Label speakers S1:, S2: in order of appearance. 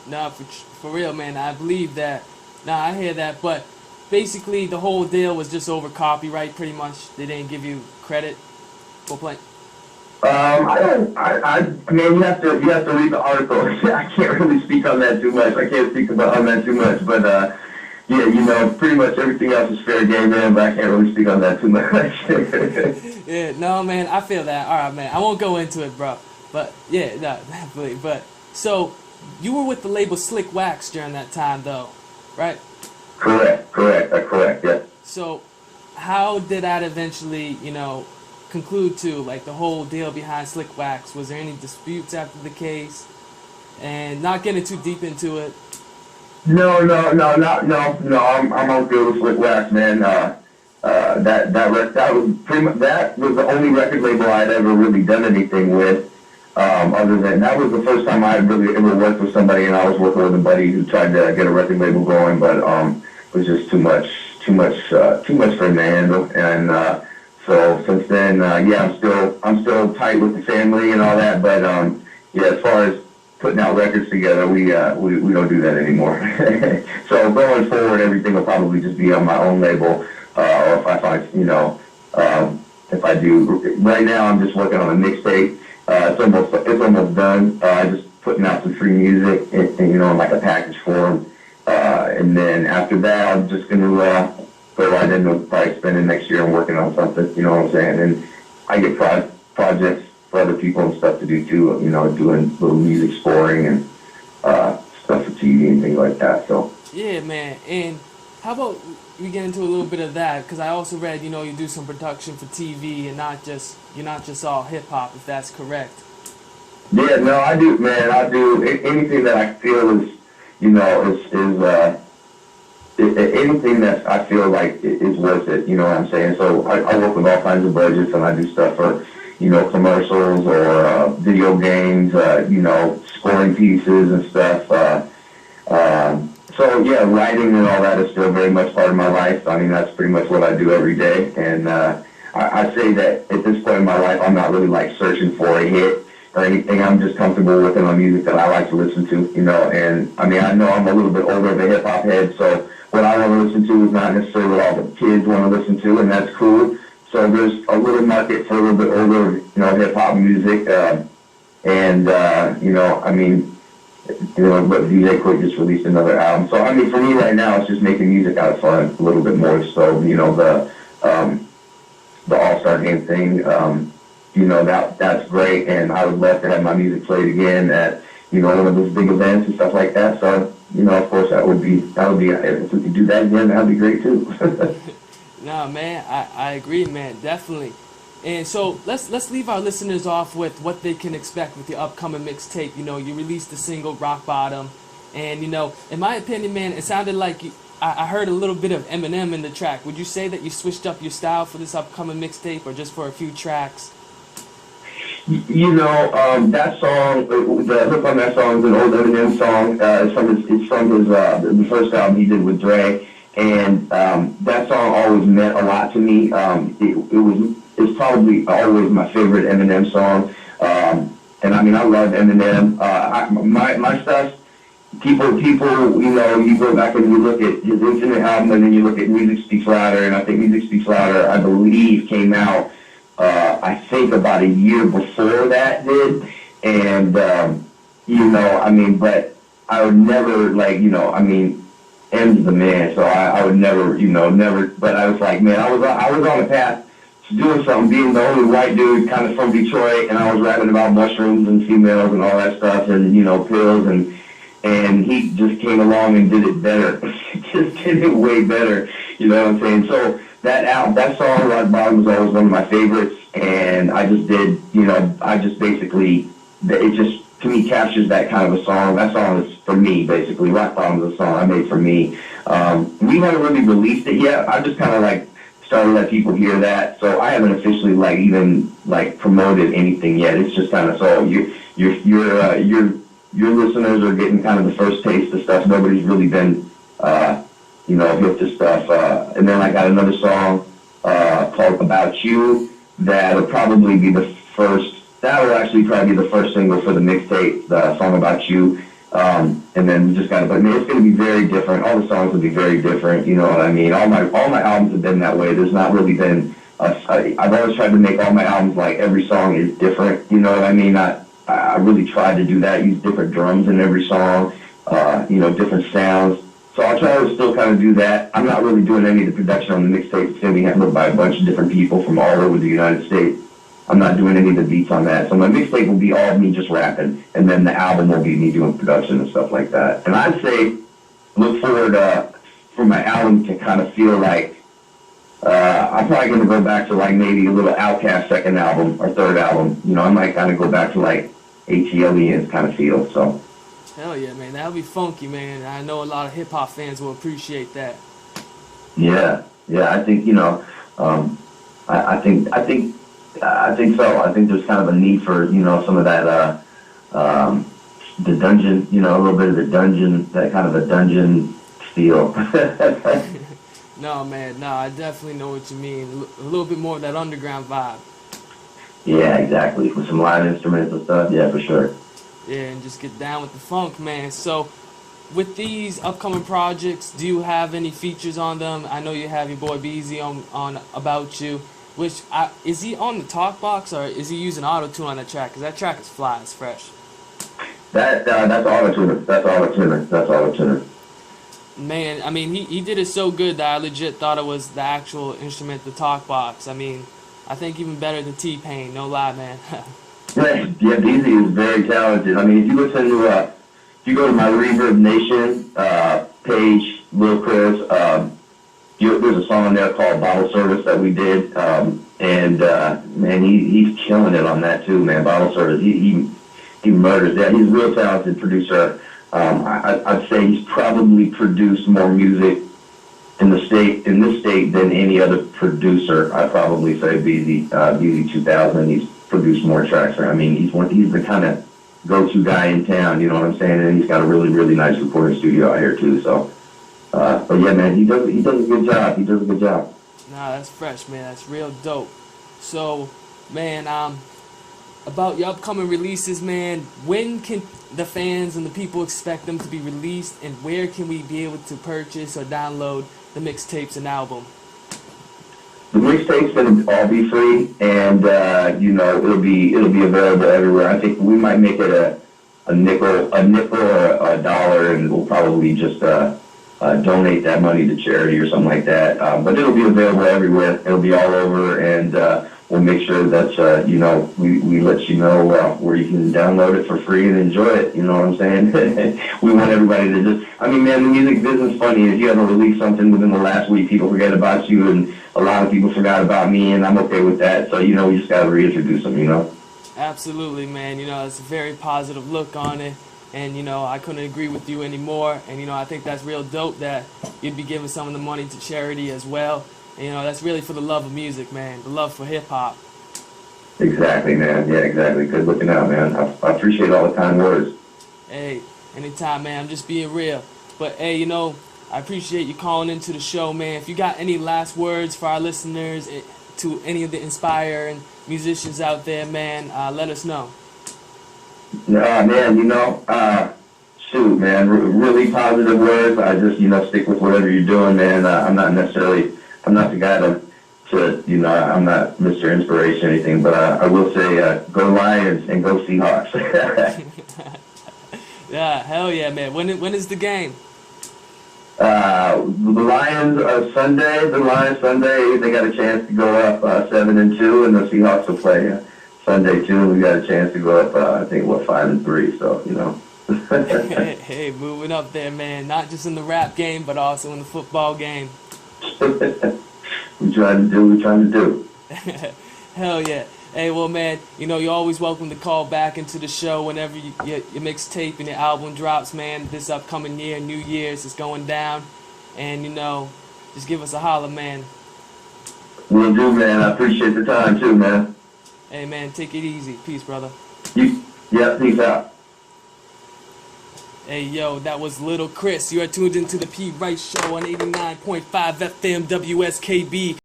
S1: No, for real, man. I believe that. Nah, I hear that. But basically, the whole deal was just over copyright, pretty much. They didn't give you credit for playing.
S2: I don't. I mean, you have to read the article. I can't really speak on that too much. I can't speak about on that too much. But yeah, pretty much everything else is fair game, man. But I can't really speak on that too much.
S1: Yeah, no, man. I feel that. All right, man. I won't go into it, bro. But yeah, no, definitely. But so you were with the label Slick Wax during that time, though, right?
S2: Correct. Yeah.
S1: So how did that eventually, conclude to like the whole deal behind Slick Wax? Was there any disputes after the case? And not getting too deep into it.
S2: No. I'm on good with Slick Wax, man. That was pretty much that was the only record label I'd ever really done anything with. Other than that was the first time I had really ever worked with somebody, and I was working with a buddy who tried to get a record label going, but it was just too much for him to handle. And so since then, yeah, I'm still tight with the family and all that. But yeah, as far as putting out records together, we don't do that anymore. So going forward, everything will probably just be on my own label, or if I find, if I do. Right now, I'm just working on a mixtape. It's almost done. Just putting out some free music, in like a package form. And then after that, I'm just gonna go right into probably spending next year and working on something. You know what I'm saying? And I get projects for other people and stuff to do too. Doing little music scoring and stuff for TV and things like that. So
S1: Yeah, man. And how about we get into a little bit of that? Because I also read, you do some production for TV and you're not just all hip hop, if that's correct.
S2: yeah, no, I do, man. I do anything that I feel is, anything that I feel like is worth it. You know what I'm saying? So I work with all kinds of budgets, and I do stuff for, commercials or video games, scoring pieces and stuff. So yeah, writing and all that is still very much part of my life. I mean, that's pretty much what I do every day. And I say that at this point in my life, I'm not really like searching for a hit or anything. I'm just comfortable with the music that I like to listen to, And I mean, I know I'm a little bit older of a hip hop head, so what I want to listen to is not necessarily what all the kids want to listen to, and that's cool. So there's a little market for a little bit older, hip hop music, I mean, but DJ Quick just released another album. So I mean, for me right now, it's just making music out of fun a little bit more. So the All-Star Game thing, that's great, and I would love to have my music played again at one of those big events and stuff like that. So of course that would be if we could do that again, that would be great too.
S1: Nah, man, I agree, man, definitely. And so let's leave our listeners off with what they can expect with your upcoming mixtape. You released the single Rock Bottom, and in my opinion, man, it sounded like I heard a little bit of Eminem in the track. Would you say that you switched up your style for this upcoming mixtape, or just for a few tracks?
S2: That song, the hook on that song is an old Eminem song. It's from his the first album he did with Dre, and that song always meant a lot to me. It's probably always my favorite Eminem song. And I mean, I love Eminem. My stuff, people, you go back and you look at his Infinite album, and then you look at Music Speaks Louder, and I think Music Speaks Louder, I believe, came out, I think about a year before that did. And, I mean, but I would never, M's the man, so I would never, but I was like, man, I was on a path to doing something, being the only white dude kind of from Detroit, and I was rapping about mushrooms and females and all that stuff, and, pills, and he just came along and did it better. Just did it way better, you know what I'm saying? So that song, Rock Bottom, was always one of my favorites, and I just did, basically, it just, to me, captures that kind of a song. That song is for me, basically. Rock Bottom is a song I made for me. We haven't really released it yet. I just kind of started to let people hear that. So I haven't officially even promoted anything yet. It's just kind of so your listeners are getting kind of the first taste of stuff. Nobody's really been hip to stuff. And then I got another song called About You that'll probably be the first. That will actually probably be the first single for the mixtape, the song About You. And and then we just got to. But man, it's going to be very different. All the songs will be very different. You know what I mean? All my albums have been that way. There's not really been. I've always tried to make all my albums like every song is different. You know what I mean? I really tried to do that. Use different drums in every song. You know, different sounds. So I'll try to still kind of do that. I'm not really doing any of the production on the mixtape. It's going to be handled by a bunch of different people from all over the United States. I'm not doing any of the beats on that. So my mixtape will be all me just rapping, and then the album will be me doing production and stuff like that. And I'd say look forward for my album to kind of feel like I'm probably going to go back to like maybe a little Outkast second album or third album. You know, I might kind of go back to like ATLians kind of feel. So.
S1: Hell yeah, man. That'll be funky, man. I know a lot of hip-hop fans will appreciate that.
S2: Yeah. I think, you know, I think so. I think there's kind of a need for, you know, some of that, the dungeon, you know, a little bit of the dungeon, that kind of a dungeon feel.
S1: No, man. No, I definitely know what you mean. A little bit more of that underground vibe.
S2: Yeah, exactly. With some live instruments and stuff. Yeah, for sure.
S1: Yeah, and just get down with the funk, man. So, with these upcoming projects, do you have any features on them? I know you have your boy Beezy on About You. Is he on the talk box, or is he using auto-tune on that track? Because that track is fly, it's fresh.
S2: That's auto-tuner. That's auto-tuner.
S1: Man, I mean, he did it so good that I legit thought it was the actual instrument, the talk box. I mean, I think even better than T-Pain, no lie, man.
S2: Yeah, Beezy is very talented. I mean, if you listen to, if you go to my Reverb Nation page, Lil Kriz, there's a song there called Bottle Service that we did, and man, he's killing it on that too, man. Bottle Service, he murders that. He's a real talented producer. I'd say he's probably produced more music in this state than any other producer. I'd probably say Beezy 2000. He's produced more tracks. I mean, he's the kind of go-to guy in town, you know what I'm saying? And he's got a really, really nice recording studio out here too. So, but yeah, man, he does a good job. He does a good job.
S1: Nah, that's fresh, man. That's real dope. So, man, about your upcoming releases, man, when can the fans and the people expect them to be released, and where can we be able to purchase or download the mixtapes and album?
S2: The mixtape's gonna all be free, and you know, it'll be available everywhere. I think we might make it a nickel or a dollar, and we'll probably just donate that money to charity or something like that. But it'll be available everywhere. It'll be all over, and we'll make sure that you know, we let you know where you can download it for free and enjoy it. You know what I'm saying? We want everybody to just. I mean, man, the music business is funny. If you haven't released something within the last week, people forget about you, and a lot of people forgot about me, and I'm okay with that. So, you know, we just got to reintroduce them, you know?
S1: Absolutely, man. You know, it's a very positive look on it. And, you know, I couldn't agree with you anymore. And, you know, I think that's real dope that you'd be giving some of the money to charity as well. And, you know, that's really for the love of music, man. The love for hip-hop.
S2: Exactly, man. Yeah, exactly. Good looking out, man. I appreciate all the kind words.
S1: Hey, anytime, man. I'm just being real. But, hey, you know, I appreciate you calling into the show, man. If you got any last words for our listeners, to any of the inspiring musicians out there, man, let us know.
S2: Man, you know, shoot, man, really positive words. I just, you know, stick with whatever you're doing, man. I'm not the guy to, you know, I'm not Mr. Inspiration or anything, but I will say, go Lions and go Seahawks.
S3: Yeah, hell yeah, man. When is the game?
S2: The Lions Sunday. The Lions Sunday. They got a chance to go up 7-2, and the Seahawks will play Sunday too. And we got a chance to go up. I think 5-3. So you know.
S3: Hey, moving up there, man. Not just in the rap game, but also in the football game.
S2: We trying to do.
S3: Hell yeah. Hey, well, man, you know, you're always welcome to call back into the show whenever your mixtape and your album drops, man. This upcoming year, New Year's, is going down. And, you know, just give us a holler, man.
S2: Will do, man. I appreciate the time, too, man.
S3: Hey, man, take it easy. Peace, brother.
S2: Yeah, peace out.
S3: Hey, yo, that was Lil Kriz. You are tuned into the P. Rice Show on 89.5 FM WSKB.